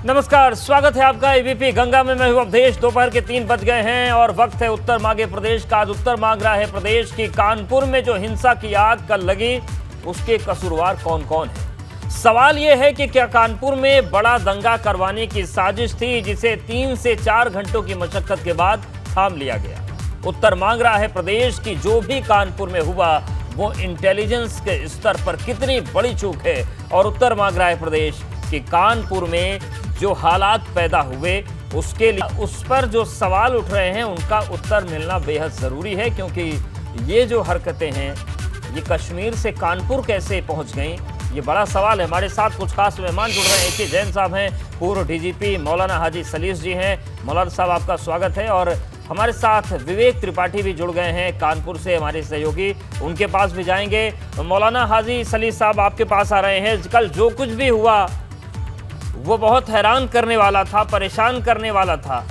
नमस्कार, स्वागत है आपका एबीपी गंगा में। मैं हूं अवधेश। दोपहर के 3 बज गए हैं और वक्त है उत्तर मांगे प्रदेश का। आज उत्तर मांग रहा है प्रदेश की कानपुर में जो हिंसा की आग कल लगी, उसके कसूरवार कौन कौन है। सवाल यह है कि क्या कानपुर में बड़ा दंगा करवाने की साजिश थी, जिसे 3 से 4 घंटों की मशक्कत के बाद थाम लिया गया। उत्तर मांग रहा है प्रदेश की जो भी कानपुर में हुआ वो इंटेलिजेंस के स्तर पर कितनी बड़ी चूक है, और उत्तर मांग रहा है प्रदेश कि कानपुर में जो हालात पैदा हुए उसके लिए उस पर जो सवाल उठ रहे हैं उनका उत्तर मिलना बेहद ज़रूरी है, क्योंकि ये जो हरकतें हैं ये कश्मीर से कानपुर कैसे पहुंच गईं, ये बड़ा सवाल है। हमारे साथ कुछ खास मेहमान जुड़ रहे हैं। AK जैन साहब हैं, पूर्व DGP मौलाना हाजी सलीस जी हैं। मौलाना साहब आपका स्वागत है। और हमारे साथ विवेक त्रिपाठी भी जुड़ गए हैं कानपुर से, हमारे सहयोगी, उनके पास भी जाएंगे। मौलाना हाजी सलीस साहब आपके पास आ रहे हैं। कल जो कुछ भी हुआ वो बहुत हैरान करने वाला था, परेशान करने वाला था।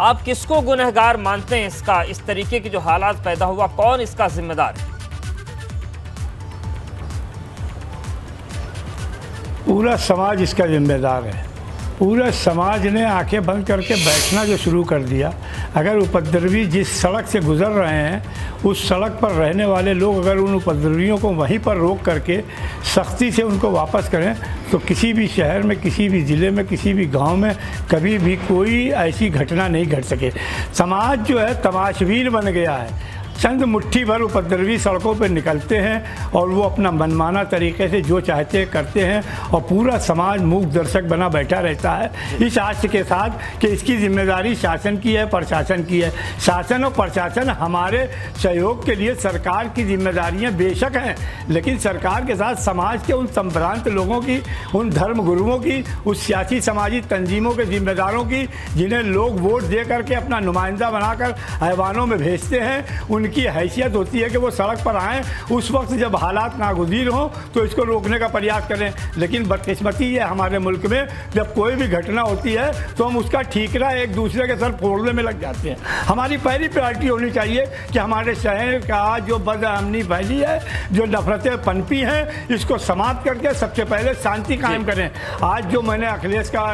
आप किसको गुनहगार मानते हैं इसका, इस तरीके की जो हालात पैदा हुआ, कौन इसका जिम्मेदार है? पूरा समाज इसका जिम्मेदार है। पूरा समाज ने आंखें बंद करके बैठना जो शुरू कर दिया। अगर उपद्रवी जिस सड़क से गुजर रहे हैं उस सड़क पर रहने वाले लोग अगर उन उपद्रवियों को वहीं पर रोक करके सख्ती से उनको वापस करें तो किसी भी शहर में, किसी भी ज़िले में, किसी भी गांव में कभी भी कोई ऐसी घटना नहीं घट सके। समाज जो है तमाशबीन बन गया है। चंद मुट्ठी भर उपद्रवी सड़कों पर निकलते हैं और वो अपना मनमाना तरीके से जो चाहते हैं करते हैं, और पूरा समाज मूक दर्शक बना बैठा रहता है इस आशय के साथ कि इसकी जिम्मेदारी शासन की है, प्रशासन की है। शासन और प्रशासन हमारे सहयोग के लिए सरकार की जिम्मेदारियां बेशक हैं, लेकिन सरकार के साथ समाज के उन संभ्रांत लोगों की, उन धर्म गुरुओं की, उस सियासी समाजी तंजीमों के जिम्मेदारों की जिन्हें लोग वोट दे करके अपना नुमाइंदा बनाकर ऐवानों में भेजते हैं, उनकी हैसियत होती है कि वो सड़क पर आएँ उस वक्त जब हालात नागुज़ीर हों तो इसको रोकने का प्रयास करें। लेकिन बदकिस्मती है हमारे मुल्क में, जब कोई भी घटना होती है तो हम उसका ठीकरा एक दूसरे के सर फोड़ने में लग जाते हैं। हमारी पहली प्रायोरिटी होनी चाहिए कि हमारे शहर का जो बदअमनी फैली है, जो नफरतें पनपी हैं, इसको समाप्त करके सबसे पहले शांति कायम करें। आज जो मैंने अखिलेश का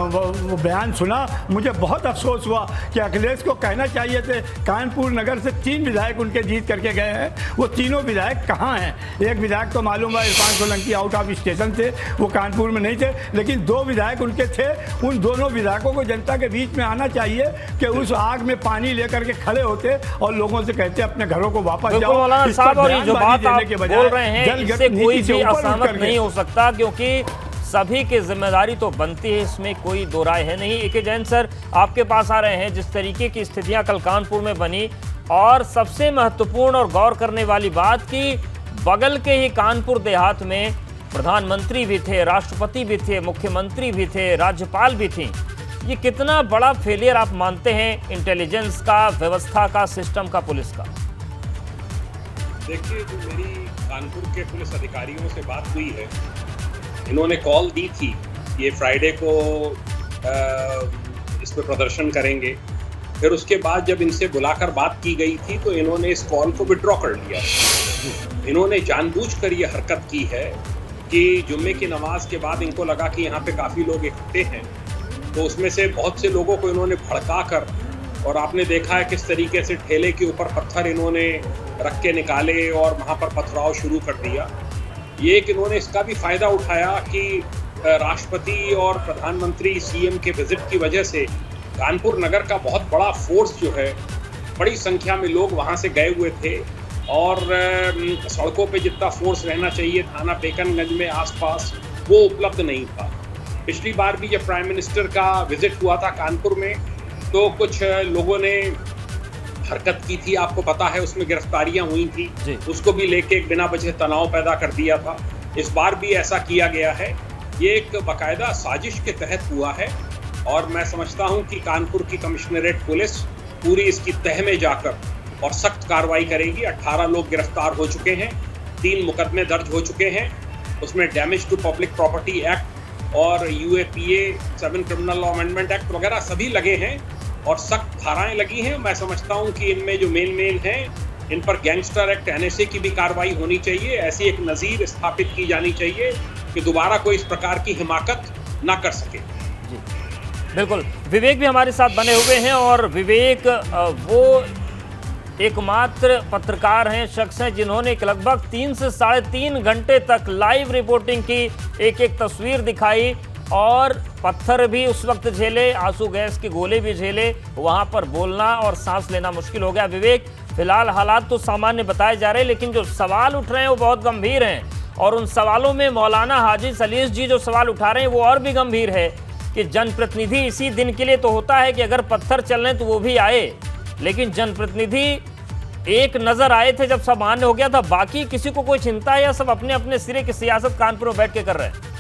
वो बयान सुना, मुझे बहुत अफसोस हुआ कि अखिलेश को कहना चाहिए थे कानपुर नगर से 3 विधायक उनके जीत करके गए हैं, वो तीनों विधायक कहाँ हैं। एक विधायक तो मालूम है Irfan Solanki out of station थे, वो कानपुर में नहीं थे, लेकिन 2 विधायक उनके थे। उन दोनों विधायकों को जनता के बीच में आना चाहिए कि उस आग में पानी लेकर के खड़े होते और लोगों से कहते अपने घरों को वापस जाओ। मौलाना साहब, और ये जो बात आप बोल रहे हैं इससे कोई भी असहमत नहीं हो सकता, क्योंकि सभी की जिम्मेदारी तो बनती है, इसमें कोई दो राय है नहीं। AK जैन सर आपके पास आ रहे हैं। जिस तरीके की स्थितियां कल कानपुर में बनी, और सबसे महत्वपूर्ण और गौर करने वाली बात कि बगल के ही कानपुर देहात में प्रधानमंत्री भी थे, राष्ट्रपति भी थे, मुख्यमंत्री भी थे, राज्यपाल भी थी। ये कितना बड़ा फेलियर आप मानते हैं इंटेलिजेंस का, व्यवस्था का, सिस्टम का, पुलिस का? देखिए, जो मेरी कानपुर के पुलिस अधिकारियों से बात हुई है, इन्होंने कॉल दी थी ये फ्राइडे को इस पर प्रदर्शन करेंगे। फिर उसके बाद जब इनसे बुलाकर बात की गई थी तो इन्होंने इस कॉल को विड्रॉ कर लिया। इन्होंने जानबूझकर ये हरकत की है कि जुम्मे की नमाज के बाद इनको लगा कि यहाँ पे काफ़ी लोग इकट्ठे हैं, तो उसमें से बहुत से लोगों को इन्होंने भड़का कर, और आपने देखा है किस तरीके से ठेले के ऊपर पत्थर इन्होंने रख के निकाले और वहाँ पर पथराव शुरू कर दिया। ये कि इन्होंने इसका भी फ़ायदा उठाया कि राष्ट्रपति और प्रधानमंत्री CM के विजिट की वजह से कानपुर नगर का बहुत बड़ा फोर्स जो है, बड़ी संख्या में लोग वहाँ से गए हुए थे, और सड़कों पे जितना फोर्स रहना चाहिए थाना बेकनगंज में आसपास वो उपलब्ध नहीं था। पिछली बार भी जब प्राइम मिनिस्टर का विजिट हुआ था कानपुर में तो कुछ लोगों ने हरकत की थी, आपको पता है, उसमें गिरफ्तारियां हुई थी, उसको भी लेके एक बिना वजह तनाव पैदा कर दिया था। इस बार भी ऐसा किया गया है। ये एक बाकायदा साजिश के तहत हुआ है, और मैं समझता हूं कि कानपुर की कमिश्नरेट पुलिस पूरी इसकी तह में जाकर और सख्त कार्रवाई करेगी। 18 लोग गिरफ्तार हो चुके हैं, 3 मुकदमे दर्ज हो चुके हैं, उसमें damage to public property act और UAPA 7 criminal law amendment act वगैरह सभी लगे हैं, और सख्त धाराएं लगी हैं। मैं समझता हूं कि इनमें जो मेन हैं, इन पर गैंगस्टर एक्ट NSA की भी कार्रवाई होनी चाहिए। ऐसी एक नज़ीर स्थापित की जानी चाहिए कि दोबारा कोई इस प्रकार की हिमाकत ना कर सके। जी बिल्कुल, विवेक भी हमारे साथ बने हुए हैं और विवेक वो एकमात्र पत्रकार हैं, शख्स हैं जिन्होंने लगभग 3 से 3.5 घंटे तक लाइव रिपोर्टिंग की, एक एक तस्वीर दिखाई और पत्थर भी उस वक्त झेले, आंसू गैस के गोले भी झेले, वहां पर बोलना और सांस लेना मुश्किल हो गया। विवेक, फिलहाल हालात तो सामान्य बताए जा रहे हैं लेकिन जो सवाल उठ रहे हैं वो बहुत गंभीर हैं और उन सवालों में मौलाना हाजी सलीस जी जो सवाल उठा रहे हैं वो और भी गंभीर है कि जनप्रतिनिधि इसी दिन के लिए तो होता है कि अगर पत्थर चल रहे तो वो भी आए, लेकिन जनप्रतिनिधि एक नजर आए थे जब सब मान्य हो गया था, बाकी किसी को कोई चिंता है या सब अपने अपने सिरे की सियासत कानपुर में बैठ के कर रहे हैं?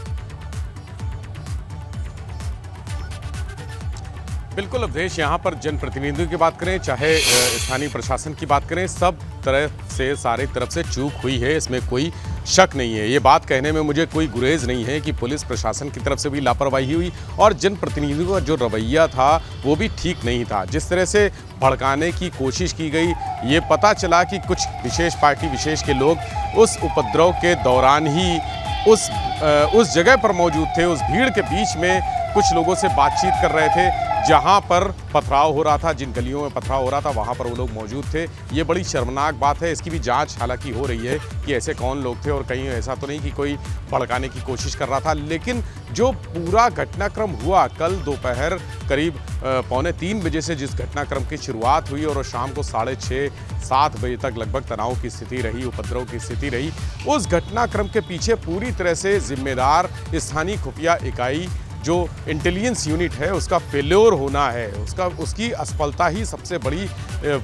बिल्कुल अवधेश, यहाँ पर जनप्रतिनिधियों की बात करें चाहे स्थानीय प्रशासन की बात करें, सब तरफ से सारी तरफ से चूक हुई है, इसमें कोई शक नहीं है। ये बात कहने में मुझे कोई गुरेज नहीं है कि पुलिस प्रशासन की तरफ से भी लापरवाही हुई और जनप्रतिनिधियों का जो रवैया था वो भी ठीक नहीं था। जिस तरह से भड़काने की कोशिश की गई, ये पता चला कि कुछ विशेष पार्टी विशेष के लोग उस उपद्रव के दौरान ही उस जगह पर मौजूद थे, उस भीड़ के बीच में कुछ लोगों से बातचीत कर रहे थे जहां पर पथराव हो रहा था, जिन गलियों में पथराव हो रहा था वहां पर वो लोग मौजूद थे। ये बड़ी शर्मनाक बात है, इसकी भी जांच हालांकि हो रही है कि ऐसे कौन लोग थे और कहीं ऐसा तो नहीं कि कोई भड़काने की कोशिश कर रहा था। लेकिन जो पूरा घटनाक्रम हुआ कल दोपहर करीब 2:45 बजे से जिस घटनाक्रम की शुरुआत हुई और शाम को 6:30-7 बजे तक लगभग तनाव की स्थिति रही, उपद्रव की स्थिति रही, उस घटनाक्रम के पीछे पूरी तरह से जिम्मेदार स्थानीय खुफिया इकाई जो इंटेलिजेंस यूनिट है उसका फेल्योर होना है, उसकी असफलता ही सबसे बड़ी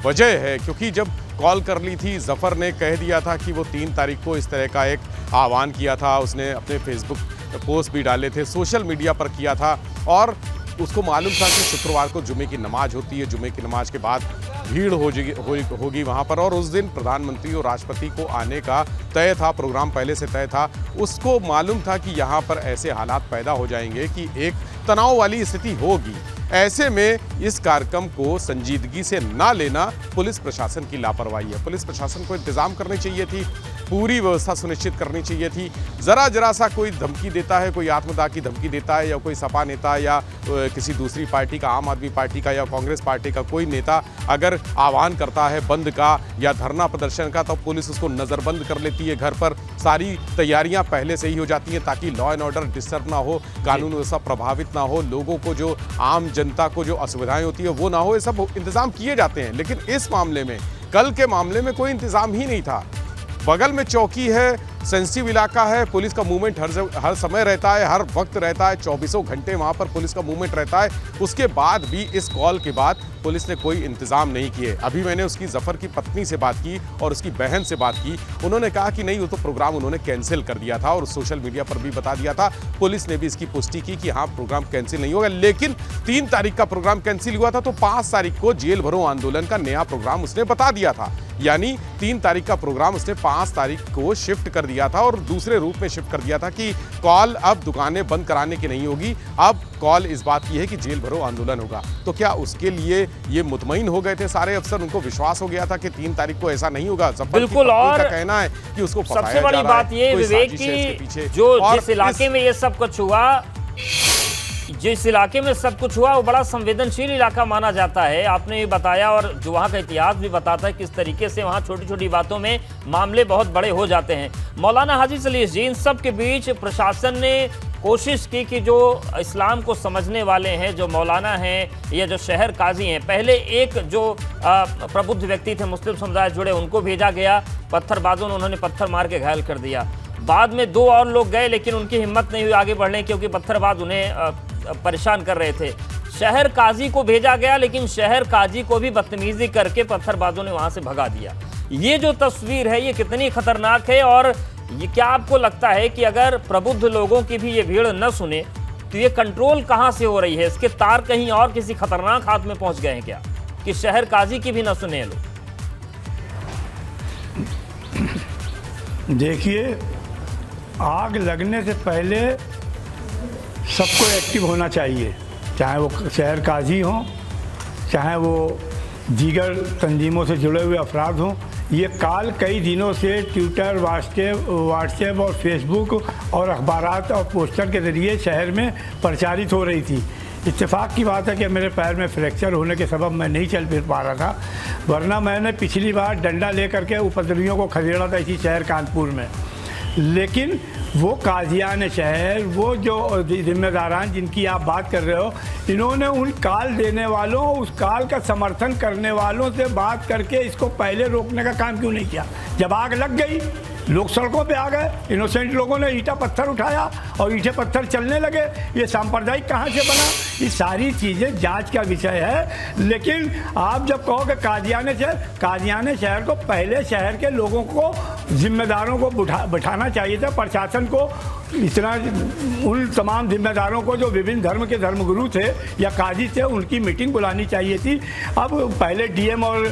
वजह है। क्योंकि जब कॉल कर ली थी, जफ़र ने कह दिया था कि वो 3 तारीख को इस तरह का एक आह्वान किया था, उसने अपने फेसबुक पोस्ट भी डाले थे, सोशल मीडिया पर किया था और उसको मालूम था कि शुक्रवार को जुमे की नमाज होती है, जुमे की नमाज के बाद भीड़ होगी वहाँ पर और उस दिन प्रधानमंत्री और राष्ट्रपति को आने का तय था, प्रोग्राम पहले से तय था। उसको मालूम था कि यहाँ पर ऐसे हालात पैदा हो जाएंगे कि एक तनाव वाली स्थिति होगी। ऐसे में इस कार्यक्रम को संजीदगी से ना लेना पुलिस प्रशासन की लापरवाही है। पुलिस प्रशासन को इंतजाम करने चाहिए थी, पूरी व्यवस्था सुनिश्चित करनी चाहिए थी। जरा सा कोई धमकी देता है, कोई आत्मदाह की धमकी देता है या कोई सपा नेता या किसी दूसरी पार्टी का, आम आदमी पार्टी का या कांग्रेस पार्टी का कोई नेता अगर आह्वान करता है बंद का या धरना प्रदर्शन का, तो पुलिस उसको नज़रबंद कर लेती है। घर पर सारी तैयारियां पहले से ही हो जाती हैं ताकि लॉ एंड ऑर्डर डिस्टर्ब ना हो, कानून व्यवस्था प्रभावित ना हो, लोगों को जो आम जनता को जो असुविधाएं होती है वो ना हो, ये सब इंतजाम किए जाते हैं। लेकिन इस मामले में, कल के मामले में कोई इंतजाम ही नहीं था। बगल में चौकी है, सेंसिटिव इलाका है, पुलिस का मूवमेंट हर समय रहता है, हर वक्त रहता है, 24 घंटे वहाँ पर पुलिस का मूवमेंट रहता है। उसके बाद भी इस कॉल के बाद पुलिस ने कोई इंतजाम नहीं किए। अभी मैंने उसकी जफ़र की पत्नी से बात की और उसकी बहन से बात की, उन्होंने कहा कि नहीं, वो तो प्रोग्राम उन्होंने कैंसिल कर दिया था और सोशल मीडिया पर भी बता दिया था। पुलिस ने भी इसकी पुष्टि की कि हाँ, प्रोग्राम कैंसिल नहीं होगा। लेकिन 3 तारीख का प्रोग्राम कैंसिल हुआ था तो 5 तारीख को जेल भरो आंदोलन का नया प्रोग्राम उसने बता दिया था। यानी 3 तारीख का प्रोग्राम उसने 5 तारीख को शिफ्ट कर दिया था और दूसरे रूप में शिफ्ट कर दिया था कि कॉल अब दुकानें बंद कराने की नहीं होगी, अब कॉल इस बात की है कि जेल भरो आंदोलन होगा। तो क्या उसके लिए ये मुतमईन हो गए थे सारे अफसर? उनको विश्वास हो गया था कि 3 तारीख को ऐसा नहीं होगा? बिल्कुल। और कहना है कि उसको सबसे बड़ी बात ये विवेक की जो जिस इलाके में ये सब कुछ हुआ, जिस इलाके में सब कुछ हुआ वो बड़ा संवेदनशील इलाका माना जाता है, आपने ये बताया और जो वहाँ का इतिहास भी बताता है किस तरीके से वहाँ छोटी छोटी बातों में मामले बहुत बड़े हो जाते हैं। मौलाना हाजी सलीस जी, इन सब के बीच प्रशासन ने कोशिश की कि जो इस्लाम को समझने वाले हैं, जो मौलाना हैं या जो शहर काजी हैं, पहले एक जो प्रबुद्ध व्यक्ति थे मुस्लिम समुदाय से जुड़े, उनको भेजा गया, पत्थरबाजों ने उन्होंने पत्थर मार के घायल कर दिया। बाद में 2 और लोग गए लेकिन उनकी हिम्मत नहीं हुई आगे बढ़ने, क्योंकि पत्थरबाज उन्हें परेशान कर रहे थे। शहर काजी को भेजा गया लेकिन शहर काजी को भी बदतमीजी करके पत्थरबाजों ने वहां से भगा दिया। ये जो तस्वीर है ये कितनी खतरनाक है और ये क्या आपको लगता है कि अगर प्रबुद्ध लोगों की भी ये भीड़ न सुने तो ये कंट्रोल कहां से हो रही है? इसके तार कहीं और किसी खतरनाक हाथ में पहुंच गए हैं क्या कि शहर काजी की भी न सुने लोग? देखिए, आग लगने से पहले सबको एक्टिव होना चाहिए, चाहे वो शहर काजी हों, चाहे वो दीगर तंजीमों से जुड़े हुए अफराद हों ये कॉल कई दिनों से ट्विटर, व्हाट्सएप और फेसबुक और अखबारात और पोस्टर के ज़रिए शहर में प्रचारित हो रही थी। इत्तेफाक की बात है कि मेरे पैर में फ्रैक्चर होने के सबब मैं नहीं चल फिर पा रहा था, वरना मैंने पिछली बार डंडा लेकर के उपद्रवियों को खदेड़ा था इसी शहर कानपुर में। लेकिन वो काजियान शहर, वो जो जिम्मेदारान जिनकी आप बात कर रहे हो, इन्होंने उन काल देने वालों, उस काल का समर्थन करने वालों से बात करके इसको पहले रोकने का काम क्यों नहीं किया? जब आग लग गई लोग सड़कों पे आ गए, इनोसेंट लोगों ने ईंटा पत्थर उठाया और ईंटे पत्थर चलने लगे। ये सांप्रदायिक कहाँ से बना? ये सारी चीज़ें जांच का विषय है। लेकिन आप जब कहोगे कादियाने शहर को पहले शहर के लोगों को, जिम्मेदारों को बिठाना चाहिए था, प्रशासन को इतना, उन तमाम जिम्मेदारों को जो विभिन्न धर्म के धर्मगुरु थे या काजी थे, उनकी मीटिंग बुलानी चाहिए थी। अब पहले डीएम और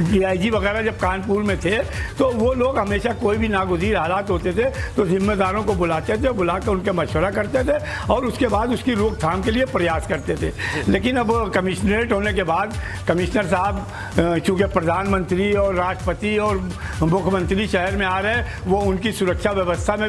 डीआईजी वगैरह जब कानपुर में थे तो वो लोग हमेशा कोई भी नागुज़ीर हालात होते थे तो जिम्मेदारों को बुलाते थे, बुला कर उनके मशवरा करते थे और उसके बाद उसकी रोकथाम के लिए प्रयास करते थे। लेकिन अब कमिश्नरेट होने के बाद कमिश्नर साहब चूँकि प्रधानमंत्री और राष्ट्रपति और मुख्यमंत्री शहर में आ रहे हैं, वो उनकी सुरक्षा व्यवस्था में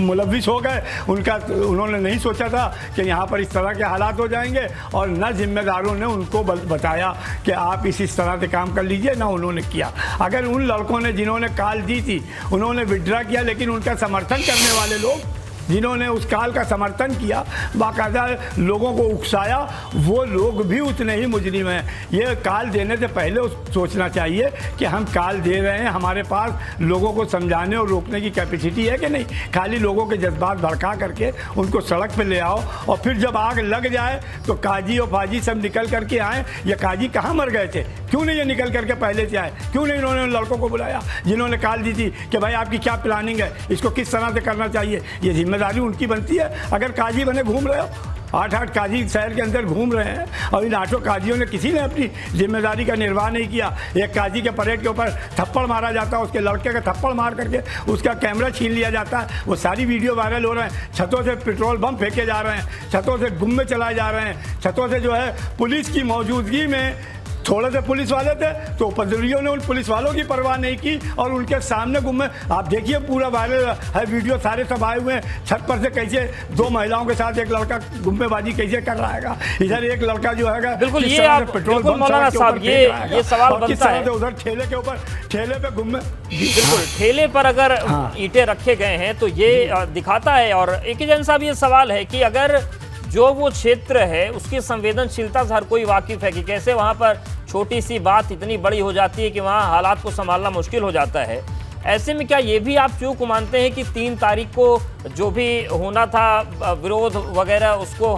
मुलविस हो गए। उन्होंने नहीं सोचा था कि यहाँ पर इस तरह के हालात हो जाएंगे और न जिम्मेदारों ने उनको बताया कि आप इस तरह से काम कर लीजिए, ना उन्होंने किया। अगर उन लड़कों ने जिन्होंने कॉल दी थी उन्होंने विड्रा किया, लेकिन उनका समर्थन करने वाले लोग जिन्होंने उस काल का समर्थन किया, बाकायदा लोगों को उकसाया, वो लोग भी उतने ही मुजरिम हैं। ये काल देने से पहले सोचना चाहिए कि हम काल दे रहे हैं, हमारे पास लोगों को समझाने और रोकने की कैपेसिटी है कि नहीं। खाली लोगों के जज्बात भड़का करके उनको सड़क पे ले आओ और फिर जब आग लग जाए तो काजी और फाजी सब निकल करके आए। ये काजी कहाँ मर गए थे? क्यों नहीं ये निकल करके पहले से आए? क्यों नहीं इन्होंने उन लड़कों को बुलाया जिन्होंने काल दी थी कि भाई आपकी क्या प्लानिंग है, इसको किस तरह से करना चाहिए? ये जिम्मेदारी उनकी बनती है। अगर काजी बने घूम रहे हो, 8 काजी शहर के अंदर घूम रहे हैं और इन 8 काजियों ने किसी ने अपनी जिम्मेदारी का निर्वाह नहीं किया। एक काजी के परेड के ऊपर थप्पड़ मारा जाता है, उसके लड़के का थप्पड़ मार करके उसका कैमरा छीन लिया जाता है। वो सारी वीडियो वायरल हो रहे हैं। छतों से पेट्रोल बम फेंके जा रहे हैं, छतों से गुम्मे चलाए जा रहे हैं, छतों से जो है पुलिस की मौजूदगी में थोड़े से पुलिस वाले थे तो उपद्रवियों ने उन पुलिस वालों की परवाह नहीं की और उनके सामने गुम्मे। आप देखिए पूरा वायरल है वीडियो, सारे सब आए हुए हैं। छत पर से कैसे 2 महिलाओं के साथ एक लड़का गुम्मेबाजी कैसे कर रहा है, इधर एक लड़का जो है बिल्कुल ये आप पेट्रोल मौलाना साहब ये सवाल बनता है, उधर ठेले के ऊपर, ठेले पे गुम्मे। बिल्कुल ठेले पर अगर ईंटें रखे गए हैं तो ये दिखाता है। और एक ही जन साहब ये सवाल है कि अगर जो वो क्षेत्र है उसकी संवेदनशीलता से हर कोई वाकिफ है कि कैसे वहाँ पर छोटी सी बात इतनी बड़ी हो जाती है कि वहाँ हालात को संभालना मुश्किल हो जाता है। ऐसे में क्या ये भी आप चूक मानते हैं कि 3 तारीख को जो भी होना था विरोध वगैरह उसको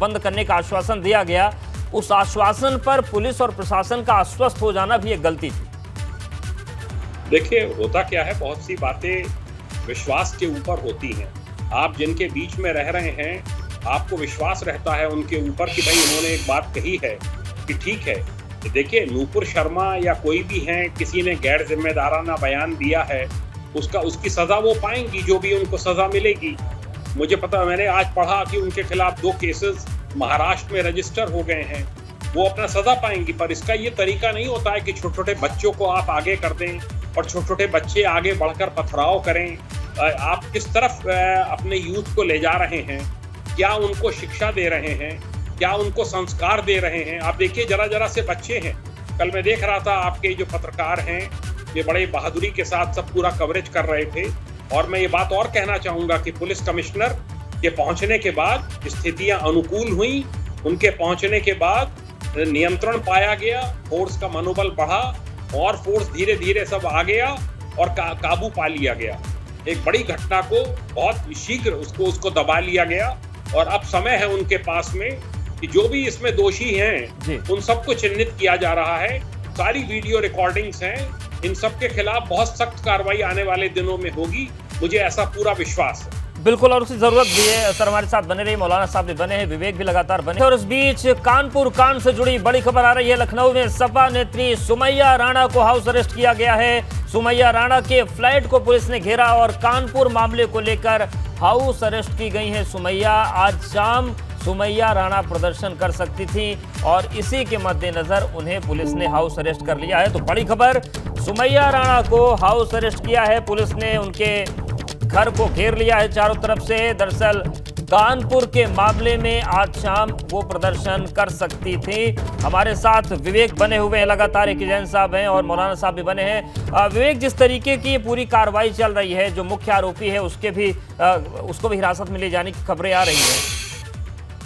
बंद करने का आश्वासन दिया गया, उस आश्वासन पर पुलिस और प्रशासन का आश्वस्त हो जाना भी एक गलती थी? देखिए होता क्या है, बहुत सी बातें विश्वास के ऊपर होती हैं। आप जिनके बीच में रह रहे हैं आपको विश्वास रहता है उनके ऊपर कि भाई उन्होंने एक बात कही है कि ठीक है। देखिए नूपुर शर्मा या कोई भी हैं, किसी ने गैर जिम्मेदाराना बयान दिया है, उसकी सज़ा वो पाएंगी, जो भी उनको सज़ा मिलेगी। मुझे पता, मैंने आज पढ़ा कि उनके खिलाफ 2 केसेस महाराष्ट्र में रजिस्टर हो गए हैं, वो अपना सज़ा पाएंगी। पर इसका ये तरीका नहीं होता है कि छोटे छोटे बच्चों को आप आगे कर दें और छोटे छोटे बच्चे आगे बढ़कर पथराव करें। आप किस तरफ अपने यूथ को ले जा रहे हैं? क्या उनको शिक्षा दे रहे हैं? क्या उनको संस्कार दे रहे हैं? आप देखिए जरा से बच्चे हैं। कल मैं देख रहा था आपके जो पत्रकार हैं ये बड़े बहादुरी के साथ सब पूरा कवरेज कर रहे थे। और मैं ये बात और कहना चाहूँगा कि पुलिस कमिश्नर के पहुँचने के बाद स्थितियाँ अनुकूल हुई, उनके पहुँचने के बाद नियंत्रण पाया गया, फोर्स का मनोबल बढ़ा और फोर्स धीरे धीरे सब आ गया और काबू पा लिया गया। एक बड़ी घटना को बहुत शीघ्र उसको दबा लिया गया और अब समय है उनके पास में कि जो भी इसमें दोषी हैं उन सबको चिन्हित किया जा रहा है। सारी वीडियो रिकॉर्डिंग्स हैं, इन सब के खिलाफ बहुत सख्त कार्रवाई आने वाले दिनों में होगी, मुझे ऐसा पूरा विश्वास है। बिल्कुल, और उसकी जरूरत भी है। सर हमारे साथ बने रही, मौलाना साहब भी बने हैं, विवेक भी लगातार बने। और इस बीच कानपुर कांड से जुड़ी बड़ी खबर आ रही है। लखनऊ में सपा नेत्री सुमैया राणा को हाउस अरेस्ट किया गया है। सुमैया राणा के फ्लैट को पुलिस ने घेरा और कानपुर मामले को लेकर हाउस अरेस्ट की गई है सुमैया। आज शाम सुमैया राणा प्रदर्शन कर सकती थी और इसी के मद्देनजर उन्हें पुलिस ने हाउस अरेस्ट कर लिया है। तो बड़ी खबर, सुमैया राणा को हाउस अरेस्ट किया है पुलिस ने, उनके घर को घेर लिया है चारों तरफ से। दरअसल कानपुर के मामले में आज शाम वो प्रदर्शन कर सकती थी। हमारे साथ विवेक बने हुए हैं लगातार, एक जैन साहब हैं और मौलाना साहब भी बने हैं। विवेक, जिस तरीके की ये पूरी कार्रवाई चल रही है, जो मुख्य आरोपी है उसको भी हिरासत में ले जाने की खबरें आ रही हैं,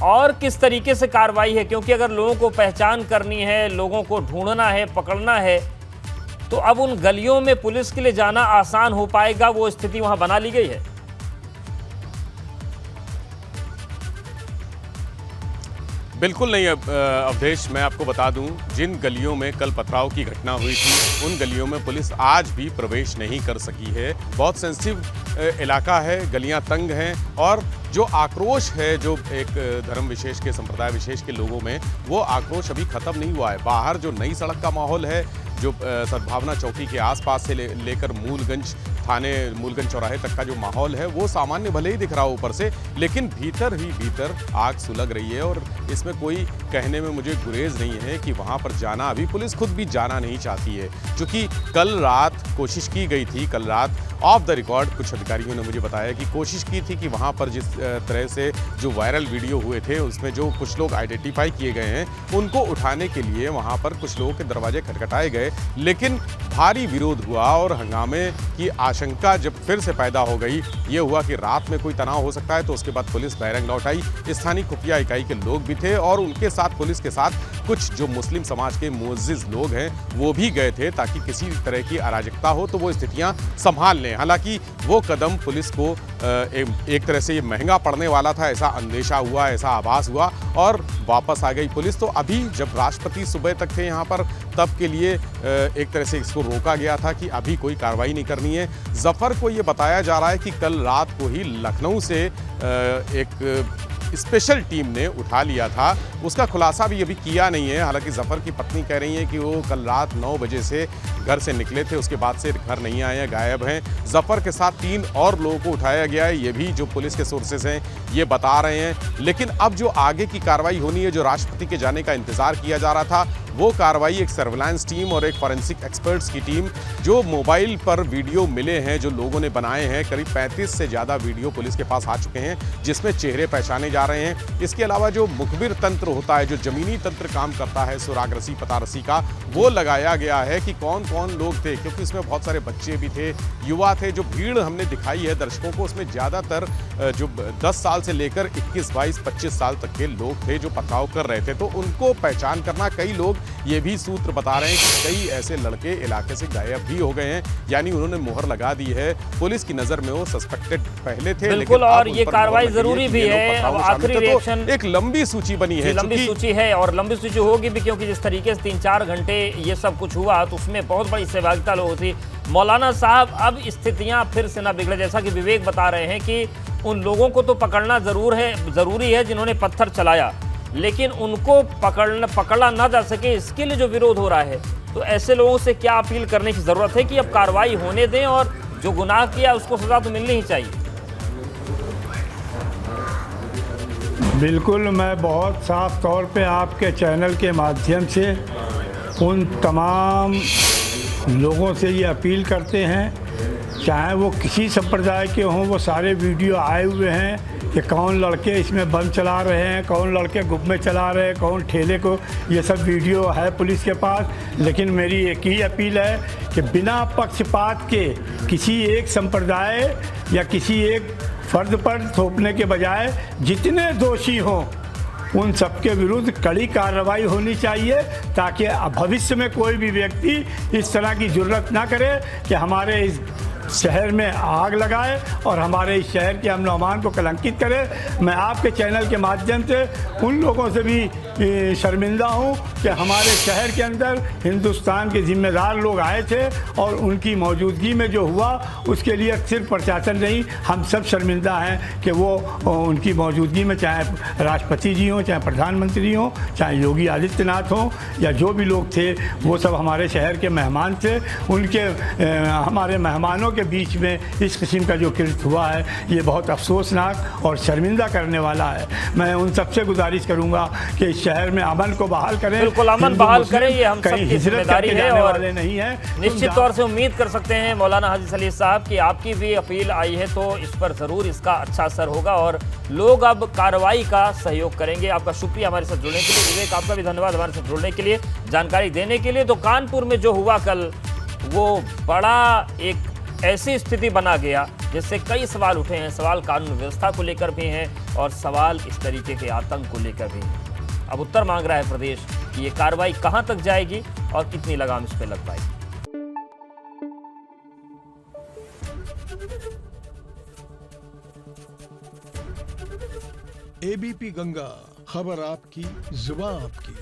और किस तरीके से कार्रवाई है, क्योंकि अगर लोगों को पहचान करनी है, लोगों को ढूंढना है, पकड़ना है, तो अब उन गलियों में पुलिस के लिए जाना आसान हो पाएगा? वो स्थिति वहां बना ली गई है? बिल्कुल नहीं अवधेश, मैं आपको बता दूं, जिन गलियों में कल पथराव की घटना हुई थी उन गलियों में पुलिस आज भी प्रवेश नहीं कर सकी है। बहुत सेंसिटिव इलाका है, गलियां तंग हैं और जो आक्रोश है जो एक धर्म विशेष के, संप्रदाय विशेष के लोगों में, वो आक्रोश अभी खत्म नहीं हुआ है। बाहर जो नई सड़क का माहौल है, जो सद्भावना चौकी के आसपास से लेकर मूलगंज थाने, मूलगंज चौराहे तक का जो माहौल है वो सामान्य भले ही दिख रहा हो ऊपर से, लेकिन भीतर ही भीतर आग सुलग रही है। और इसमें कोई कहने में मुझे गुरेज नहीं है कि वहाँ पर जाना, अभी पुलिस खुद भी जाना नहीं चाहती है, क्योंकि कल रात कोशिश की गई थी। कल रात ऑफ द रिकॉर्ड कुछ अधिकारियों ने मुझे बताया कि कोशिश की थी कि वहाँ पर जिस तरह से जो वायरल वीडियो हुए थे उसमें जो कुछ लोग आइडेंटिफाई किए गए हैं उनको उठाने के लिए वहाँ पर कुछ लोगों के दरवाजे खटखटाए गए, लेकिन भारी विरोध हुआ और हंगामे की आशंका जब फिर से पैदा हो गई, ये हुआ कि रात में कोई तनाव हो सकता है, तो उसके बाद पुलिस बैरंग लौट आई। स्थानीय खुफिया इकाई के लोग भी थे और उनके साथ, पुलिस के साथ कुछ जो मुस्लिम समाज के मुअज्जिज लोग हैं वो भी गए थे, ताकि किसी तरह की अराजकता हो तो वो स्थितियां संभाल लें। हालांकि वो कदम पुलिस को एक तरह से ये महंगा पड़ने वाला था, ऐसा अंदेशा हुआ, ऐसा आभास हुआ और वापस आ गई पुलिस। तो अभी जब राष्ट्रपति सुबह तक थे यहाँ पर, तब के लिए एक तरह से इसको रोका गया था कि अभी कोई कार्रवाई नहीं करनी है। जफर को ये बताया जा रहा है कि कल रात को ही लखनऊ से एक स्पेशल टीम ने उठा लिया था, उसका खुलासा भी अभी किया नहीं है। हालांकि जफर की पत्नी कह रही है कि वो कल रात 9 बजे से घर से निकले थे, उसके बाद से घर नहीं आए हैं, गायब हैं। जफर के साथ 3 और लोगों को उठाया गया है, ये भी जो पुलिस के सोर्सेस हैं ये बता रहे हैं। लेकिन अब जो आगे की कार्रवाई होनी है, जो राष्ट्रपति के जाने का इंतजार किया जा रहा था, वो कार्रवाई एक सर्विलांस टीम और एक फॉरेंसिक एक्सपर्ट्स की टीम, जो मोबाइल पर वीडियो मिले हैं जो लोगों ने बनाए हैं, करीब 35 से ज़्यादा वीडियो पुलिस के पास आ चुके हैं जिसमें चेहरे पहचाने जा रहे हैं। इसके अलावा जो मुखबिर तंत्र होता है, जो जमीनी तंत्र काम करता है, सुराग रसी पता रसी का, वो लगाया गया है कि कौन कौन लोग थे, क्योंकि इसमें बहुत सारे बच्चे भी थे, युवा थे। जो भीड़ हमने दिखाई है दर्शकों को, उसमें ज़्यादातर जो 10 साल से लेकर 21, 22, 25 साल तक के लोग थे जो पथराव कर रहे थे। तो उनको पहचान करना, कई लोग ये भी सूत्र बता रहे हैं कि कई ऐसे लड़के इलाके से गायब भी हो गए हैं, यानी उन्होंने मोहर लगा दी है। पुलिस की नजर में वो सस्पेक्टेड पहले थे, बिल्कुल, और ये कार्रवाई जरूरी भी है। अब आखिरी रिएक्शन, एक लंबी सूची बनी है, लंबी सूची है और लंबी सूची होगी भी, क्योंकि जिस तरीके से 3-4 घंटे ये सब कुछ हुआ तो उसमें बहुत बड़ी सहभागिता लोगों थी। मौलाना साहब, अब स्थितियां फिर से ना बिगड़े, जैसा कि विवेक बता रहे हैं कि उन लोगों को तो पकड़ना जरूरी है जिन्होंने पत्थर चलाया, लेकिन उनको पकड़ा ना जा सके, इसके लिए जो विरोध हो रहा है, तो ऐसे लोगों से क्या अपील करने की जरूरत है कि अब कार्रवाई होने दें और जो गुनाह किया उसको सजा तो मिलनी ही चाहिए। बिल्कुल, मैं बहुत साफ तौर पे आपके चैनल के माध्यम से उन तमाम लोगों से ये अपील करते हैं, चाहे वो किसी संप्रदाय के हों, वो सारे वीडियो आए हुए हैं कि कौन लड़के इसमें बम चला रहे हैं, कौन लड़के गुप में चला रहे हैं, कौन ठेले को, ये सब वीडियो है पुलिस के पास। लेकिन मेरी एक ही अपील है कि बिना पक्षपात के किसी एक संप्रदाय या किसी एक फर्द पर थोपने के बजाय जितने दोषी हों उन सबके विरुद्ध कड़ी कार्रवाई होनी चाहिए, ताकि भविष्य में कोई भी व्यक्ति इस तरह की जुर्रत ना करे कि हमारे इस शहर में आग लगाए और हमारे इस शहर के अमन अमान को कलंकित करे। मैं आपके चैनल के माध्यम से उन लोगों से भी शर्मिंदा हूं कि हमारे शहर के अंदर हिंदुस्तान के जिम्मेदार लोग आए थे और उनकी मौजूदगी में जो हुआ उसके लिए सिर्फ प्रशासन नहीं, हम सब शर्मिंदा हैं कि वो उनकी मौजूदगी में, चाहे राष्ट्रपति जी हों, चाहे प्रधानमंत्री हों, चाहे योगी आदित्यनाथ हों, या जो भी लोग थे वो सब हमारे शहर के मेहमान थे। उनके हमारे मेहमानों के बीच में इस किस्म का जो कृत्य हुआ है ये बहुत अफसोसनाक और शर्मिंदा करने वाला है। मैं उन सबसे गुजारिश करूंगा कि इस शहर में अमन को बहाल करें, बिल्कुल अमन बहाल करें, ये हम कहीं सबकी हिजरत जिम्मेदारी करके है जाने और वाले नहीं है। निश्चित तौर से उम्मीद कर सकते हैं मौलाना हाजी सलीम साहब कि आपकी भी अपील आई है तो इस पर जरूर इसका अच्छा असर होगा और लोग अब कार्रवाई का सहयोग करेंगे। आपका शुक्रिया हमारे साथ जुड़ने के लिए। विवेक, आपका भी धन्यवाद हमारे साथ जुड़ने के लिए, जानकारी देने के लिए। तो कानपुर में जो हुआ कल वो बड़ा एक ऐसी स्थिति बना गया जिससे कई सवाल उठे हैं। सवाल कानून व्यवस्था को लेकर भी हैं और सवाल इस तरीके के आतंक को लेकर भी हैं। अब उत्तर मांग रहा है प्रदेश कि ये कार्रवाई कहां तक जाएगी और कितनी लगाम इस पर लग पाएगी। एबीपी गंगा, खबर आपकी, जुबान आपकी।